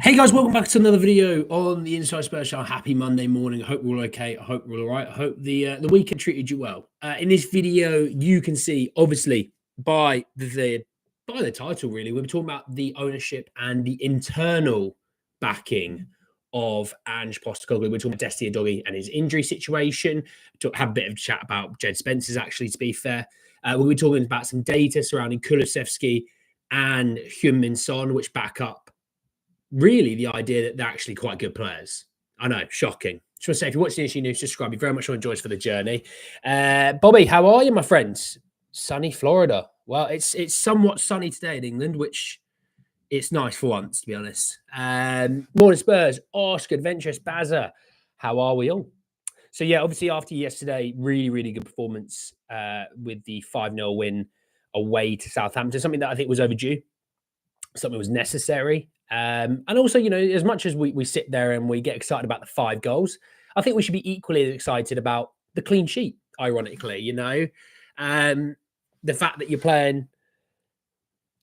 Hey guys, welcome back to another video on the Inside Spurs Show. Happy Monday morning. I hope we're all okay. I hope we're all right. I hope the weekend treated you well. In this video, you can see, obviously, by the title, really, we're talking about the ownership and the internal backing of Ange Postecoglou. We're talking about Desti Udogie and his injury situation. Have a bit of chat about Jed Spence's, actually, to be fair. We'll be talking about some data surrounding Kulusevski and Heung-min Son, which back up really the idea that they're actually quite good players. I know, shocking. Just want to say, if you're watching the issue news, subscribe. You very much want to join us for the journey. Bobby, how are you, my friends? Sunny Florida. Well, it's somewhat sunny today in England, which it's nice for once, to be honest. Morning Spurs, Oscar, Adventurous, Bazza. How are we all? So, yeah, obviously after yesterday, really, really good performance with the 5-0 win away to Southampton, something that I think was overdue, something was necessary. And also, you know, as much as we sit there and we get excited about the 5 goals, I think we should be equally as excited about the clean sheet, ironically, you know. The fact that you're playing,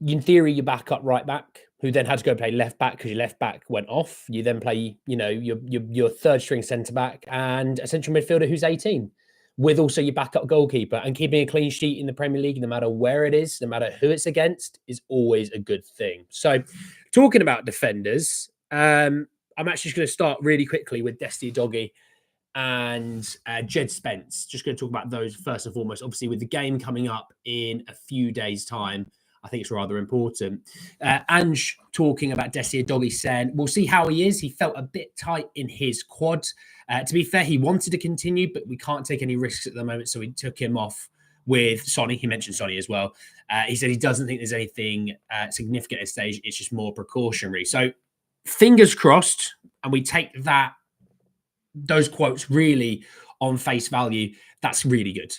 in theory, your backup right back, who then had to go play left back because your left back went off. You then play, you know, your third string centre back and a central midfielder who's 18, with also your backup goalkeeper, and keeping a clean sheet in the Premier League, no matter where it is, no matter who it's against, is always a good thing. So, talking about defenders, I'm actually just going to start really quickly with Desti Udogie and Jed Spence. Just going to talk about those first and foremost. Obviously, with the game coming up in a few days' time, I think it's rather important. Ange talking about Desti Udogie saying, we'll see how he is. He felt a bit tight in his quad. To be fair, he wanted to continue, but we can't take any risks at the moment, so we took him off with Sonny. He mentioned Sonny as well. He said he doesn't think there's anything significant at this stage. It's just more precautionary. So fingers crossed, and we take those quotes really on face value. That's really good.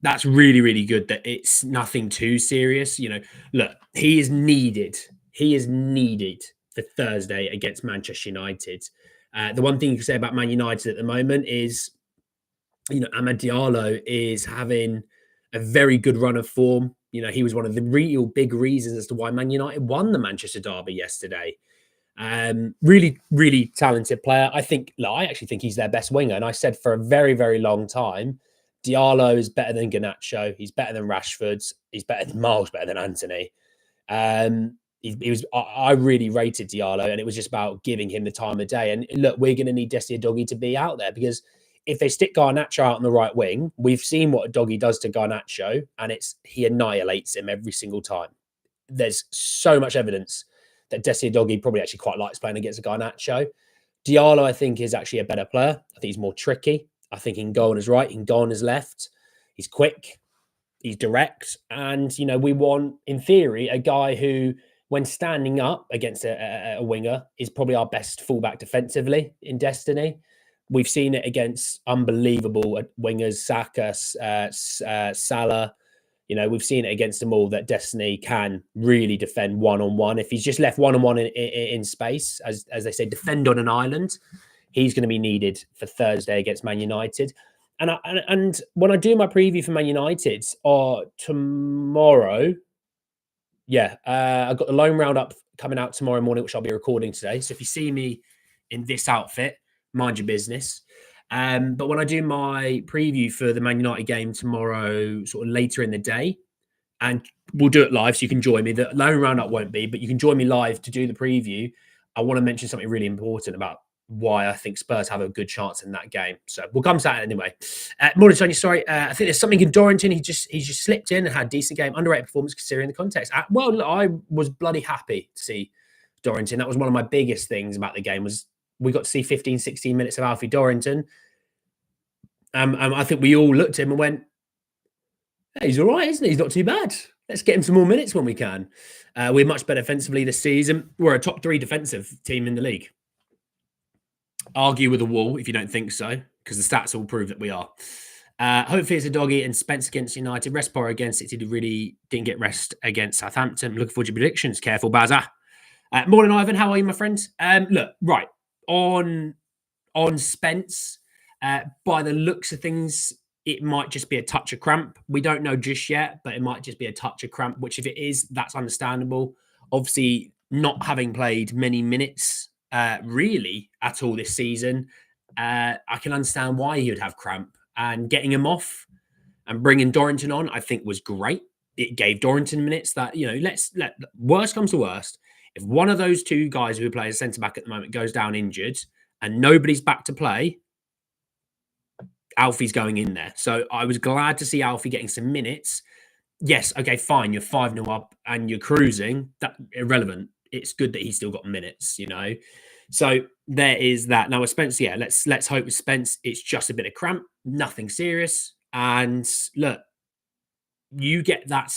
That's really, really good that it's nothing too serious. You know, look, he is needed. He is needed for Thursday against Manchester United. The one thing you can say about Man United at the moment is, you know, Amad Diallo is having a very good run of form. You know, he was one of the real big reasons as to why Man United won the Manchester derby yesterday. Really, really talented player. I actually think he's their best winger. And I said for a very, very long time, Diallo is better than Garnacho. He's better than Rashford. He's miles better than Anthony. I really rated Diallo, and it was just about giving him the time of day. And look, we're going to need Desti Udogie to be out there, because if they stick Garnacho out on the right wing, we've seen what Udogie does to Garnacho, and he annihilates him every single time. There's so much evidence that Desti Udogie probably actually quite likes playing against a Garnacho. Diallo, I think, is actually a better player. I think he's more tricky. I think he can go on his right, he can go on his left. He's quick, he's direct, and, you know, we want, in theory, a guy who, when standing up against a winger, is probably our best fullback defensively in Destiny. We've seen it against unbelievable wingers, Saka, Salah. You know, we've seen it against them all, that Destiny can really defend one-on-one. If he's just left one-on-one in space, as they say, defend on an island, he's going to be needed for Thursday against Man United. And when I do my preview for Man United tomorrow, I've got the loan roundup coming out tomorrow morning, which I'll be recording today. So if you see me in this outfit, mind your business. But when I do my preview for the Man United game tomorrow, sort of later in the day, and we'll do it live, so you can join me. The loan roundup won't be, but you can join me live to do the preview. I want to mention something really important about why I think Spurs have a good chance in that game. So we'll come to that anyway. Morning, Sonia. Sorry, I think there's something in Dorrington. He just slipped in and had a decent game, underrated performance considering the context. Well, look, I was bloody happy to see Dorrington. That was one of my biggest things about the game, was we got to see 15, 16 minutes of Alfie Dorrington. I think we all looked at him and went, hey, he's all right, isn't he? He's not too bad. Let's get him some more minutes when we can. We're much better defensively this season. We're a top 3 defensive team in the league. Argue with a wall if you don't think so, because the stats all prove that we are. Hopefully it's Udogie and Spence against United. Respiro against City really didn't get rest against Southampton. Looking forward to your predictions. Careful, Bazza. Morning, Ivan. How are you, my friend? Look, right, on Spence, by the looks of things, it might just be a touch of cramp. We don't know just yet, but it might just be a touch of cramp, which if it is, that's understandable. Obviously, not having played many minutes really at all this season, I can understand why he would have cramp. And getting him off and bringing Dorrington on, I think was great. It gave Dorrington minutes that, let worst comes to worst. If one of those two guys who play as centre back at the moment goes down injured and nobody's back to play, Alfie's going in there. So I was glad to see Alfie getting some minutes. Yes, okay, fine. You're 5-0 up and you're cruising. That irrelevant. It's good that he's still got minutes, So there is that. Now with Spence, let's hope with Spence it's just a bit of cramp, nothing serious. And look, you get that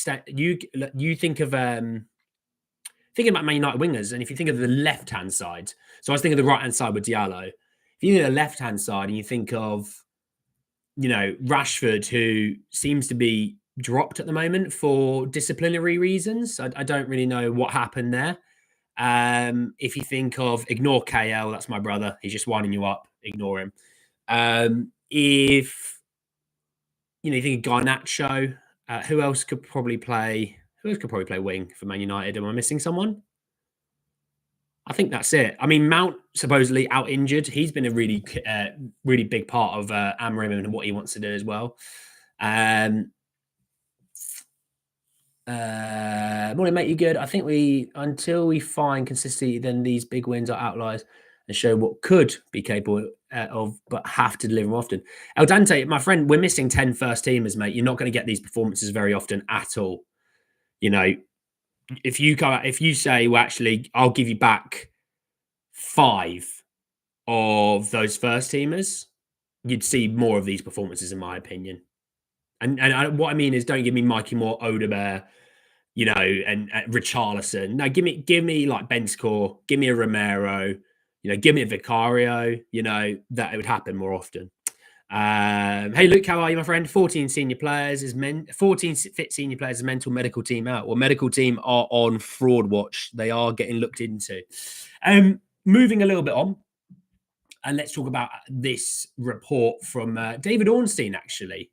you think of thinking about Man United wingers, and if you think of the left-hand side, so I was thinking of the right-hand side with Diallo. If you think of the left-hand side and you think of, Rashford, who seems to be dropped at the moment for disciplinary reasons. I don't really know what happened there. If you think of, ignore KL, that's my brother. He's just winding you up. Ignore him. If you think of Garnacho, who else could probably play? Who else could probably play wing for Man United? Am I missing someone? I think that's it. I mean, Mount supposedly out injured. He's been a really, really big part of Amorim and what he wants to do as well. Morning, mate. You good? I think until we find consistency, then these big wins are outliers and show what could be capable of, but have to deliver often. El Dante, my friend, we're missing 10 first teamers, mate. You're not going to get these performances very often at all. If you say, well, actually, I'll give you back 5 of those first teamers, you'd see more of these performances, in my opinion. And what I mean is, don't give me Mikey Moore, Odegaard, and Richarlison. No, give me like Ben Score, give me a Romero, give me a Vicario, that it would happen more often. Hey, Luke, how are you, my friend? 14 senior players 14 fit senior players is mental medical team out. Well, medical team are on fraud watch. They are getting looked into. Moving a little bit on, and let's talk about this report from David Ornstein, actually.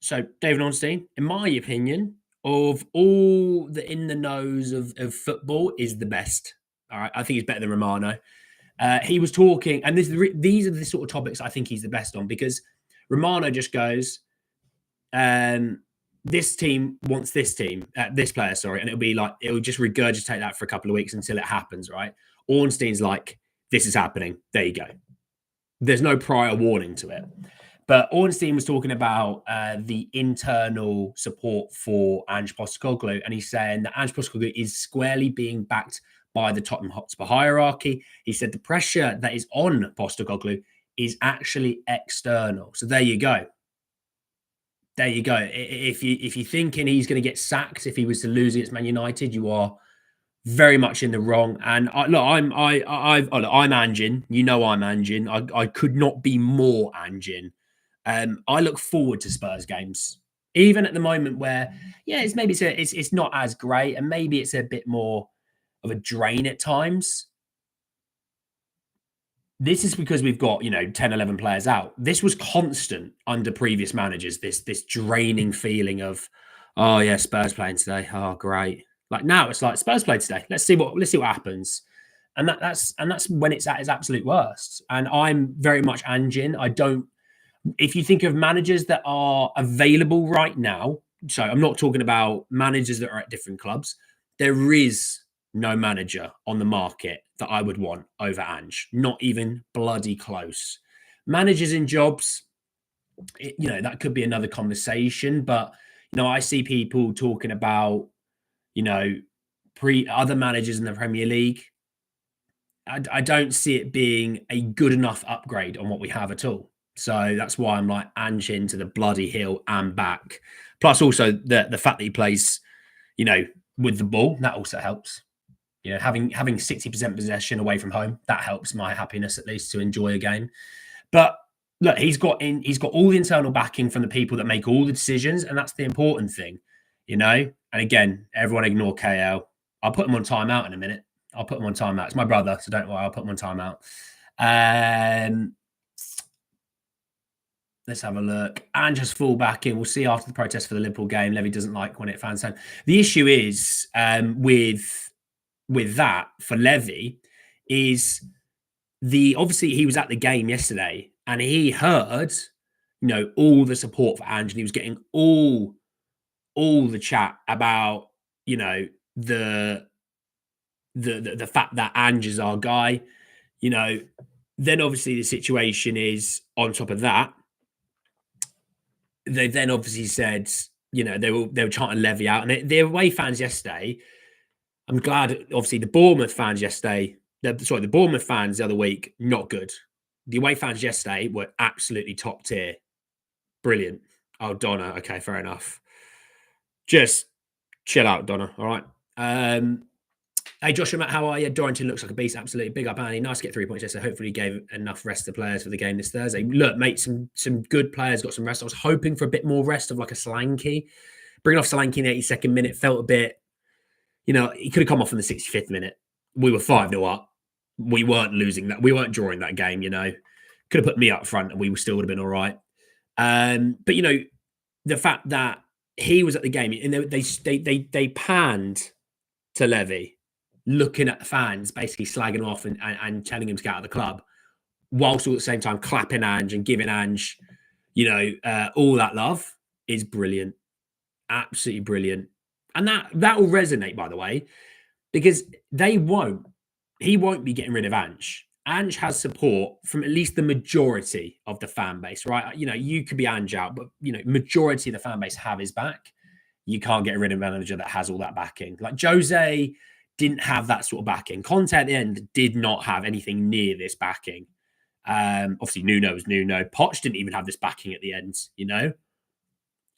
So, David Ornstein, in my opinion, of all the in the nose of football, is the best. All right, I think he's better than Romano. He was talking, and these are the sort of topics I think he's the best on, because Romano just goes, this team wants this player, and it'll just regurgitate that for a couple of weeks until it happens, right? Ornstein's like, this is happening. There you go. There's no prior warning to it. But Ornstein was talking about the internal support for Ange Postecoglou, and he's saying that Ange Postecoglou is squarely being backed by the Tottenham Hotspur hierarchy. He said the pressure that is on Postecoglou is actually external. So there you go. There you go. If you're thinking he's going to get sacked if he was to lose against Man United, you are very much in the wrong. And I'm Angin. I'm Angin. I could not be more Angin. I look forward to Spurs games, even at the moment where, it's not as great, and maybe it's a bit more of a drain at times. This is because we've got 10, 11 players out. This was constant under previous managers. This draining feeling of, oh yeah, Spurs playing today. Oh great. Like now it's like Spurs play today. Let's see what happens. And that's when it's at its absolute worst. And I'm very much Angin. If you think of managers that are available right now, so I'm not talking about managers that are at different clubs, there is no manager on the market that I would want over Ange. Not even bloody close. Managers in jobs, that could be another conversation. But, I see people talking about, other managers in the Premier League. I don't see it being a good enough upgrade on what we have at all. So that's why I'm like Ange into the bloody hill and back. Plus also the fact that he plays, with the ball, that also helps. Having 60% possession away from home, that helps my happiness at least to enjoy a game. But look, he's got all the internal backing from the people that make all the decisions, and that's the important thing, And again, everyone ignore KL. I'll put him on timeout in a minute. It's my brother, so don't worry. I'll put him on timeout. Let's have a look. Ange has fall back in. We'll see after the protest for the Liverpool game. Levy doesn't like when it fans home. The issue is with with that for Levy is obviously he was at the game yesterday and he heard, all the support for Ange, and he was getting all the chat about, the fact that Ange is our guy, then obviously the situation is on top of that. They then obviously said, they were trying to Levy out, and the away fans yesterday, I'm glad, obviously the Bournemouth fans yesterday, the Bournemouth fans the other week, not good. The away fans yesterday were absolutely top tier. Brilliant. Oh, Donna. Okay, fair enough. Just chill out, Donna. All right. Hey, Joshua, Matt, how are you? Dorrington looks like a beast. Absolutely. Big up, Annie. Nice to get 3 points yesterday. Hopefully he gave enough rest to players for the game this Thursday. Look, mate, some good players got some rest. I was hoping for a bit more rest of like a Solanke. Bringing off Solanke in the 82nd minute felt a bit, he could have come off in the 65th minute. We were 5-0 up. We weren't losing that. We weren't drawing that game, Could have put me up front and we still would have been all right. But, the fact that he was at the game and they panned to Levy, looking at the fans, basically slagging him off and telling him to get out of the club, whilst all at the same time clapping Ange and giving Ange, all that love is brilliant. Absolutely brilliant. And that will resonate, by the way, because he won't be getting rid of Ange. Ange has support from at least the majority of the fan base, right? You could be Ange out, but, majority of the fan base have his back. You can't get rid of a manager that has all that backing. Like Jose didn't have that sort of backing. Conte at the end did not have anything near this backing. Obviously, Nuno was Nuno. Poch didn't even have this backing at the end,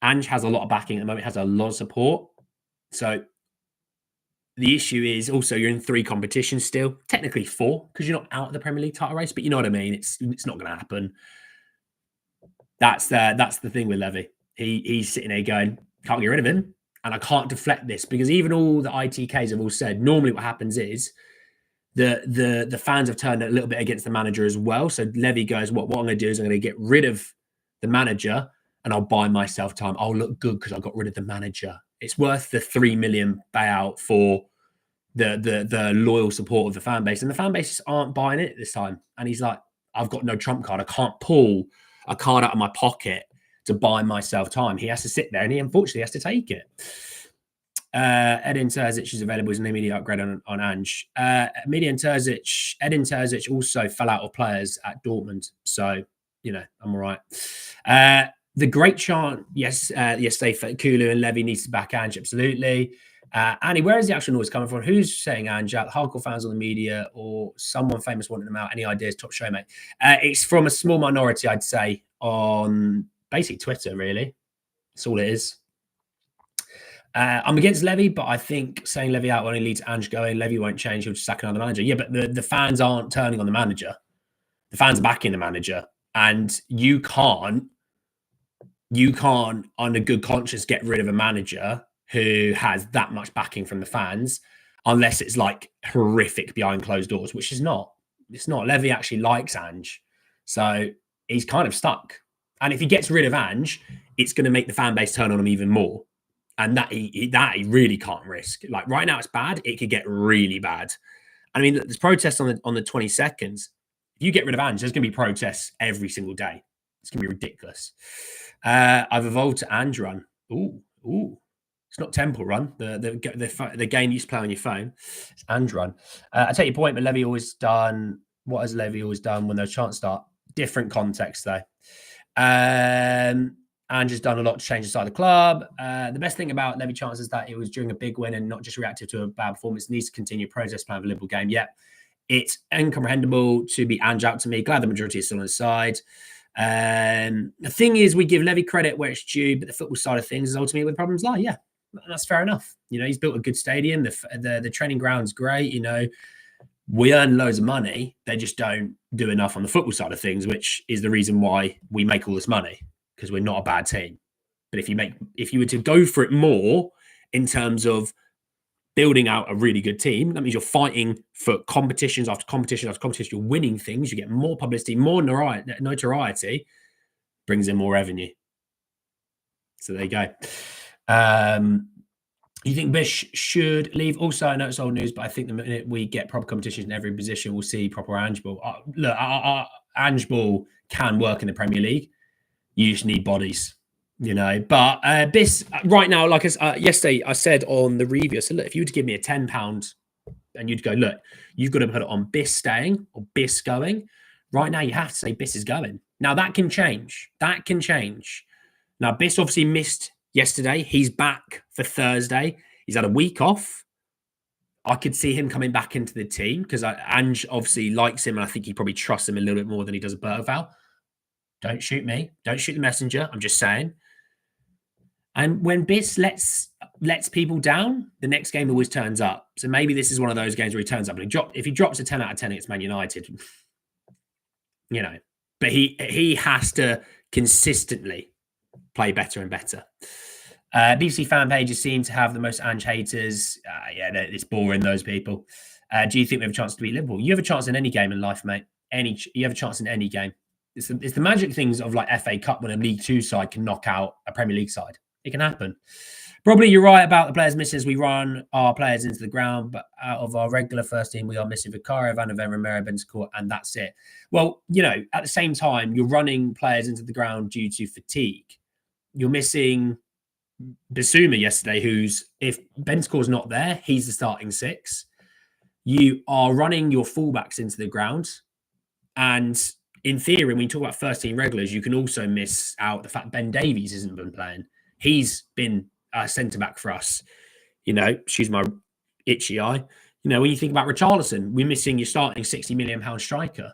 Ange has a lot of backing at the moment, has a lot of support. So the issue is also you're in 3 competitions still, technically 4, because you're not out of the Premier League title race, but you know what I mean? It's not going to happen. That's the thing with Levy. He's sitting there going, can't get rid of him. And I can't deflect this because even all the ITKs have all said, normally what happens is the fans have turned a little bit against the manager as well. So Levy goes, what I'm going to do is I'm going to get rid of the manager and I'll buy myself time. I'll look good because I got rid of the manager. It's worth the 3 million payout for the loyal support of the fan base. And the fan bases aren't buying it this time. And he's like, I've got no trump card. I can't pull a card out of my pocket to buy myself time. He has to sit there and he unfortunately has to take it. Edin Terzic is available as an immediate upgrade on Ange. Edin Terzic also fell out of players at Dortmund. So, I'm all right. The great chant, yesterday for Kulu and Levy needs to back Ange, absolutely. Annie, where is the actual noise coming from? Who's saying Ange out? Hardcore fans on the media or someone famous wanting them out? Any ideas? Top show, mate. It's from a small minority, I'd say, on basically Twitter, really. That's all it is. I'm against Levy, but I think saying Levy out only leads to Ange going. Levy won't change. He'll just sack another manager. Yeah, but the fans aren't turning on the manager. The fans are backing the manager. And you can't, on a good conscience, get rid of a manager who has that much backing from the fans, unless it's like horrific behind closed doors, which is not. It's not. Levy actually likes Ange. So he's kind of stuck. And if he gets rid of Ange, it's going to make the fan base turn on him even more. And that he really can't risk. Like right now it's bad. It could get really bad. I mean, there's protests on the 22nd. If you get rid of Ange, there's going to be protests every single day. It's going to be ridiculous. I've evolved to Ange Run. Ooh. It's not Temple Run, the game you used to play on your phone. It's Ange Run. I take your point, but Levy always done. What has Levy always done when those chants start? Different context, though. Ange has done a lot to change the side of the club. The best thing about Levy chants is that it was during a big win and not just reactive to a bad performance. It needs to continue protest plan of a Liverpool game. Yeah, it's incomprehensible to be Ange out to me. Glad the majority is still on his side. The thing is, we give Levy credit where it's due, but the football side of things is ultimately where the problems lie. Yeah, that's fair enough. He's built a good stadium. The training ground's great. We earn loads of money. They just don't do enough on the football side of things, which is the reason why we make all this money, because we're not a bad team. But if you were to go for it more in terms of building out a really good team, that means you're fighting for competitions after competition after competition. You're winning things. You get more publicity, more notoriety, brings in more revenue. So there you go. You think Bish should leave? Also, I know it's old news, but I think the minute we get proper competition in every position, we'll see proper Ange ball. Look, Ange ball can work in the Premier League. You just need bodies, you know. But Biss right now, like yesterday, I said on the review, I said, look, if you were to give me a £10 and you'd go, look, you've got to put it on Biss staying or Biss going. Right now, you have to say Biss is going. Now that can change. That can change. Now Biss obviously missed yesterday. He's back for Thursday. He's had a week off. I could see him coming back into the team because Ange obviously likes him, and I think he probably trusts him a little bit more than he does Bergval. Don't shoot me. Don't shoot the messenger. I'm just saying. And when Biss lets people down, the next game always turns up. So maybe this is one of those games where he turns up. And if he drops a 10 out of 10 against Man United, you know. But he has to consistently play better and better. BBC fan pages seem to have the most Ange haters. Yeah, it's boring, those people. Do you think we have a chance to beat Liverpool? You have a chance in any game in life, mate. You have a chance in any game. It's the magic things of like FA Cup when a League Two side can knock out a Premier League side. It can happen. Probably you're right about the players missing as we run our players into the ground, but out of our regular first team, we are missing Vicario, Van der Ven, Romero, Bentancur, and that's it. Well, you know, at the same time, you're running players into the ground due to fatigue. You're missing Bissouma yesterday, if Bentancur's not there, he's the starting six. You are running your fullbacks into the ground, and in theory, when you talk about first team regulars, you can also miss out the fact Ben Davies hasn't been playing. He's been a centre back for us. You know, excuse my itchy eye. You know, when you think about Richarlison, we're missing your starting £60 million striker.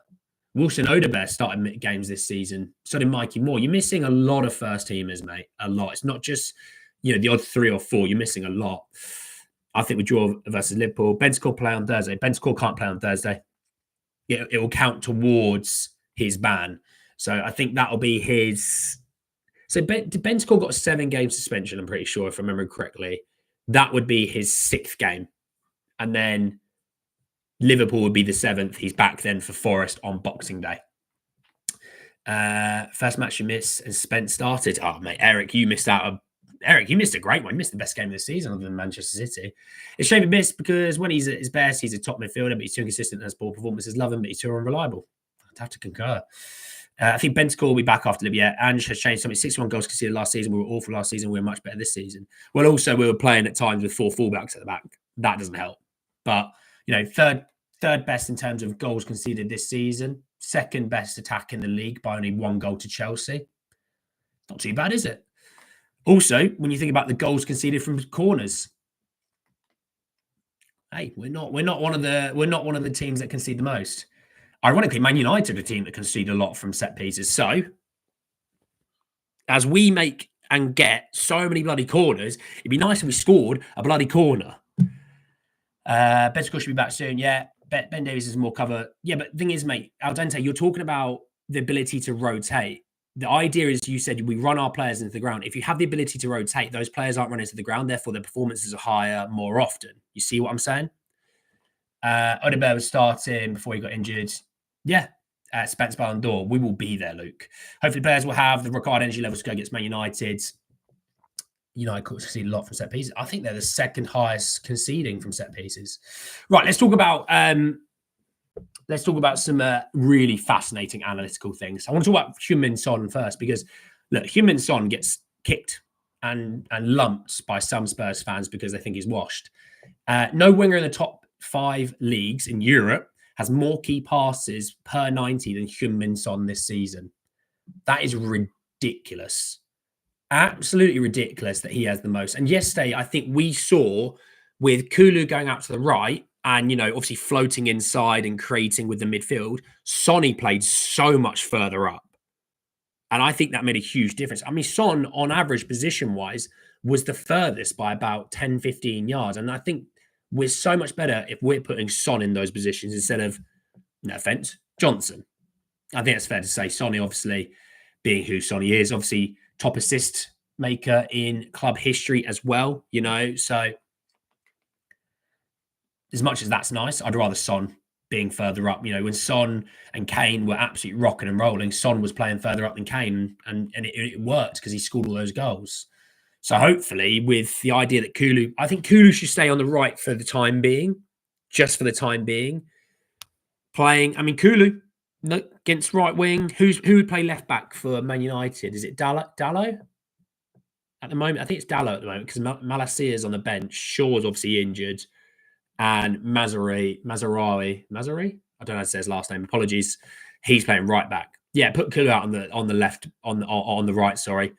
Wilson Odobert started games this season. So did Mikey Moore. You're missing a lot of first teamers, mate. A lot. It's not just, you know, the odd 3 or 4. You're missing a lot. I think we draw versus Liverpool. Bentancur play on Thursday. Bentancur can't play on Thursday. It will count towards his ban. So I think that'll be his. So Bentancur got a 7-game suspension, I'm pretty sure, if I remember correctly. That would be his 6th game. And then Liverpool would be the 7th. He's back then for Forest on Boxing Day. First match you missed and Spence started. Oh, mate, Eric, you missed out. Eric, you missed a great one. You missed the best game of the season other than Manchester City. It's a shame he missed because when he's at his best, he's a top midfielder, but he's too inconsistent in his ball performances. Love him, but he's too unreliable. I'd have to concur. I think Bentancur will be back after Libya. Ange has changed something. 61 goals conceded last season. We were awful last season. We were much better this season. Well, also, we were playing at times with 4 fullbacks at the back. That doesn't help. But, you know, third best in terms of goals conceded this season. 2nd best attack in the league by only 1 goal to Chelsea. Not too bad, is it? Also, when you think about the goals conceded from corners, hey, we're not one of the teams that concede the most. Ironically, Man United are a team that concede a lot from set pieces. So, as we make and get so many bloody corners, it'd be nice if we scored a bloody corner. Bentancur should be back soon. Yeah, Ben Davies is more cover. Yeah, but the thing is, mate, Al Dente, you're talking about the ability to rotate. The idea is, you said we run our players into the ground. If you have the ability to rotate, those players aren't running to the ground. Therefore, their performances are higher more often. You see what I'm saying? Odobert was starting before he got injured. Yeah, Spence Ballon d'Or. We will be there, Luke. Hopefully, players will have the required energy levels to go against Man United. United concede a lot from set pieces. I think they're the 2nd highest conceding from set pieces. Right, let's talk about some really fascinating analytical things. I want to talk about Heung-min Son first because, look, Heung-min Son gets kicked and lumped by some Spurs fans because they think he's washed. No winger in the top 5 leagues in Europe has more key passes per 90 than Heung-min Son this season. That is ridiculous. Absolutely ridiculous that he has the most. And yesterday, I think we saw with Kulu going out to the right and, you know, obviously floating inside and creating with the midfield, Sonny played so much further up. And I think that made a huge difference. I mean, Son, on average, position-wise, was the furthest by about 10, 15 yards. And I think we're so much better if we're putting Son in those positions instead of, no offense, Johnson. I think it's fair to say Sonny, obviously, being who Sonny is, obviously top assist maker in club history as well, you know. So as much as that's nice, I'd rather Son being further up. You know, when Son and Kane were absolutely rocking and rolling, Son was playing further up than Kane, and it worked because he scored all those goals. So hopefully, with the idea that I think Kulu should stay on the right for the time being, just for the time being. Playing, I mean, Kulu against right wing. Who would play left back for Man United? Is it Dallo? At the moment, I think it's Dallo at the moment because Malacia is on the bench. Shaw's obviously injured, and Mazarawi. I don't know how to say his last name. Apologies. He's playing right back. Yeah, put Kulu out on the left on the right. Sorry,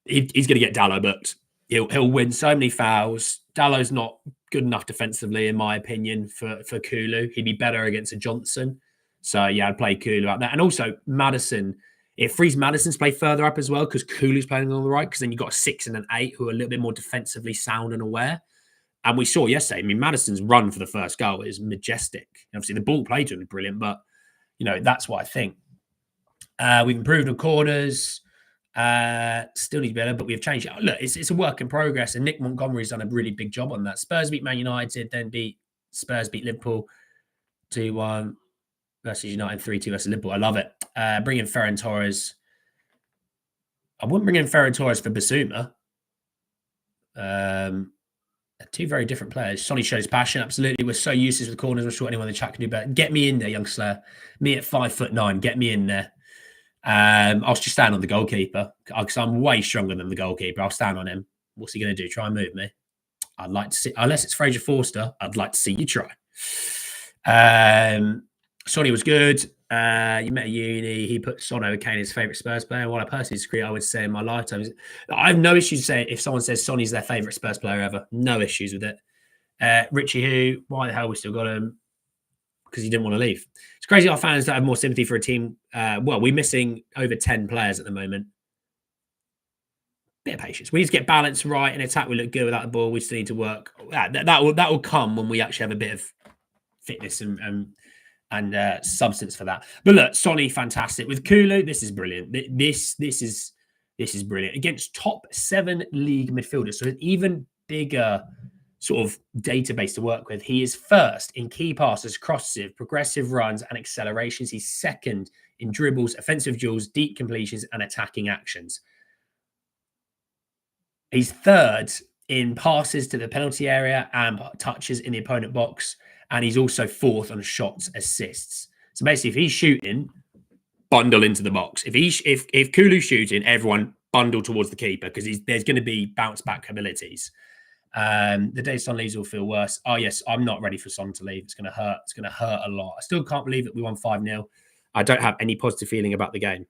he's going to get Dallo booked. He'll win so many fouls. Dallo's not good enough defensively, in my opinion, for Kulu. He'd be better against a Johnson. So yeah, I'd play Kulu out there, and also Maddison. It frees Maddison to play further up as well because Kulu's playing on the right. Because then you've got a 6 and an 8 who are a little bit more defensively sound and aware. And we saw yesterday. I mean, Maddison's run for the first goal is majestic. Obviously, the ball played to him is brilliant, but that's what I think. We've improved on corners. Still need better, but we've changed it. Look, it's a work in progress, and Nick Montgomery's done a really big job on that. Spurs beat Man United, then Spurs beat Liverpool 2-1 versus United, 3-2 versus Liverpool. I love it. Bring in Ferran Torres. I wouldn't bring in Ferran Torres for Basuma. Two very different players. Sonny shows passion. Absolutely. We're so useless with corners. I'm sure anyone in the chat can do better. Get me in there, young Slayer. Me at 5'9". Get me in there. I'll just stand on the goalkeeper because I'm way stronger than the goalkeeper. I'll stand on him. What's he going to do? Try and move me? I'd like to see, unless it's Fraser Forster, I'd like to see you try. Sonny was good. You met at uni. He put Son over Kane as his favourite Spurs player. While I personally disagree, I would say in my lifetime, I have no issues saying if someone says Sonny's their favourite Spurs player ever. No issues with it. Richie, who? Why the hell we still got him? Because he didn't want to leave. It's crazy our fans don't have more sympathy for a team. Well, we're missing over 10 players at the moment. Bit of patience. We need to get balance right. In attack, we look good without the ball. We still need to work. That will come when we actually have a bit of fitness and substance for that. But look, Sonny, fantastic. With Kulu, this is brilliant. This is brilliant. Against top 7 league midfielders. So an even bigger sort of database to work with. He is first in key passes, crosses, progressive runs, and accelerations. He's second in dribbles, offensive duels, deep completions, and attacking actions. He's third in passes to the penalty area and touches in the opponent box. And he's also fourth on shots, assists. So basically, if he's shooting, bundle into the box. If Kulu's shooting, everyone bundle towards the keeper because there's going to be bounce back abilities. The day Son leaves will feel worse. Oh, yes, I'm not ready for Son to leave. It's going to hurt. It's going to hurt a lot. I still can't believe that we won 5-0. I don't have any positive feeling about the game.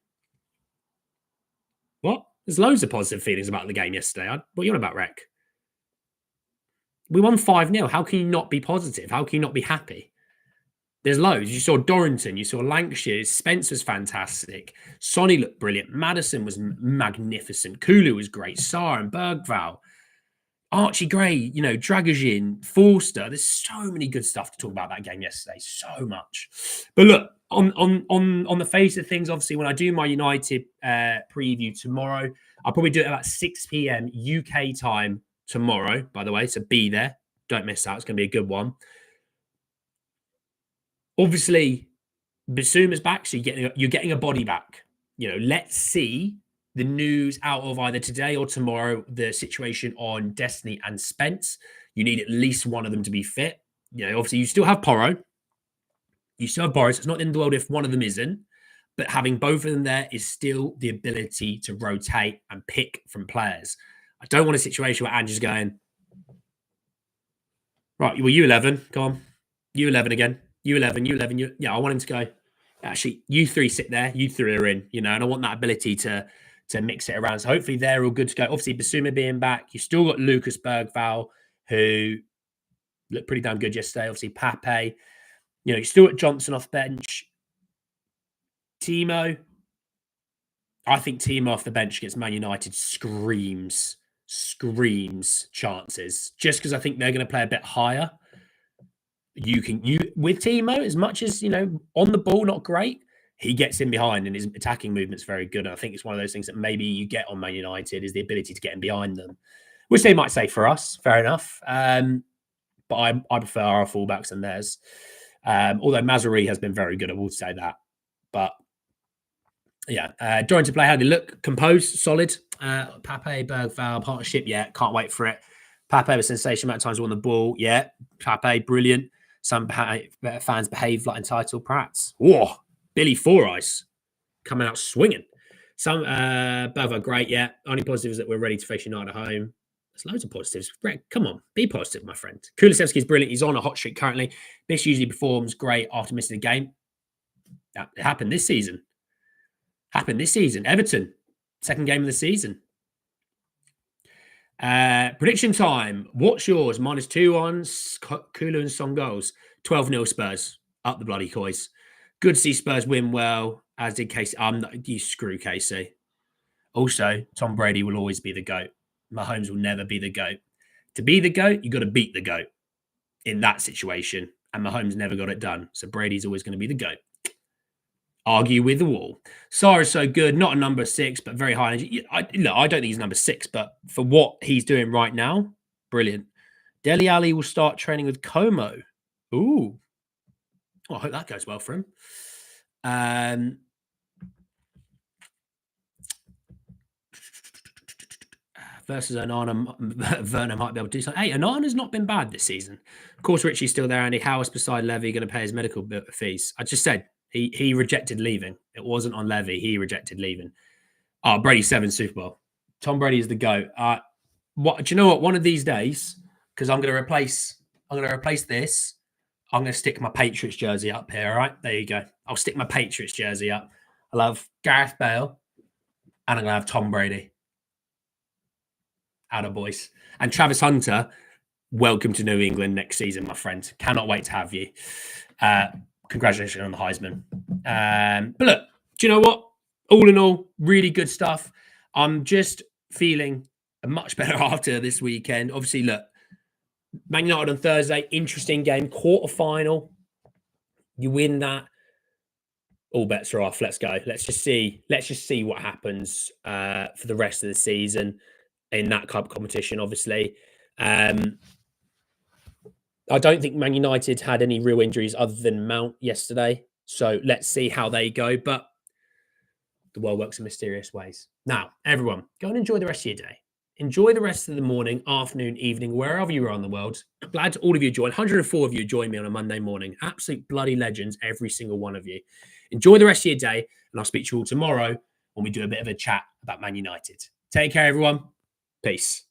What? There's loads of positive feelings about the game yesterday. What are you on about, Rec? We won 5-0. How can you not be positive? How can you not be happy? There's loads. You saw Dorrington. You saw Lancashire. Spence was fantastic. Sonny looked brilliant. Maddison was magnificent. Kulu was great. Sarr and Bergval. Archie Gray, Dragojin, Forster. There's so many good stuff to talk about that game yesterday. So much. But look, on the face of things, obviously, when I do my United preview tomorrow, I'll probably do it about 6 p.m. UK time tomorrow, by the way. So be there. Don't miss out. It's going to be a good one. Obviously, Basuma's back, so you're getting a body back. Let's see the news out of either today or tomorrow, the situation on Destiny and Spence. You need at least one of them to be fit. Obviously, you still have Porro. You still have Boris. It's not in the world if one of them isn't. But having both of them there is still the ability to rotate and pick from players. I don't want a situation where Ange is going, right, well, U11, go on. U11 again. U11. Yeah, I want him to go, actually, you three sit there. You three are in, and I want that ability to mix it around. So hopefully they're all good to go. Obviously, Basuma being back. You've still got Lucas Bergval, who looked pretty damn good yesterday. Obviously, Pape. You still got Johnson off bench. Timo. I think Timo off the bench against Man United screams chances. Just because I think they're going to play a bit higher. You with Timo, as much as, on the ball, not great. He gets in behind and his attacking movement's very good. And I think it's one of those things that maybe you get on Man United is the ability to get in behind them, which they might say for us. Fair enough. But I prefer our fullbacks than theirs. Although Mazraoui has been very good, I will say that. But Joined to play. How they look? Composed, solid. Pape, Bergval partnership. Yeah, can't wait for it. Pape was sensational amount of times on the ball. Yeah, Pape, brilliant. Some fans behave like entitled prats. Whoa, Billy Four Eyes coming out swinging. Some Bergval, great. Yeah, only positive is that we're ready to face United at home. There's loads of positives. Greg, come on, be positive, my friend. Kulusevski is brilliant. He's on a hot streak currently. Bish usually performs great after missing a game. That happened this season. Everton, second game of the season. Prediction time. What's yours? -2 on Kulu and Son goals. 12-0 Spurs. Up the bloody coys. Good to see Spurs win well, as did Casey. You screw Casey. Also, Tom Brady will always be the GOAT. Mahomes will never be the GOAT. To be the GOAT, you got to beat the GOAT in that situation. And Mahomes never got it done. So Brady's always going to be the GOAT. Argue with the wall. Sarr's so good, not a number 6, but very high energy. I don't think he's number 6, but for what he's doing right now, brilliant. Dele Alli will start training with Como. Ooh. Well, I hope that goes well for him. Versus Onana, Werner might be able to do something. Hey, Onana's not been bad this season. Of course, Richie's still there, Andy. How is beside Levy going to pay his medical fees? I just said he rejected leaving. It wasn't on Levy. He rejected leaving. Oh, Brady 7 Super Bowl. Tom Brady is the GOAT. Do you know what? One of these days, because I'm going to replace this. I'm going to stick my Patriots jersey up here. All right, there you go. I'll stick my Patriots jersey up. I'll have Gareth Bale, and I'm going to have Tom Brady. Out of boys. And Travis Hunter, welcome to New England next season, my friend. Cannot wait to have you. Congratulations on the Heisman. But look, do you know what? All in all, really good stuff. I'm just feeling much better after this weekend. Obviously, look, Man United on Thursday, interesting game, quarterfinal. You win that, all bets are off. Let's go. Let's just see what happens for the rest of the season in that type of competition. Obviously, I don't think Man United had any real injuries other than Mount yesterday. So let's see how they go. But the world works in mysterious ways. Now, everyone, go and enjoy the rest of your day. Enjoy the rest of the morning, afternoon, evening, wherever you are in the world. Glad all of you joined. 104 of you joined me on a Monday morning. Absolute bloody legends, every single one of you. Enjoy the rest of your day, and I'll speak to you all tomorrow when we do a bit of a chat about Man United. Take care, everyone. Peace.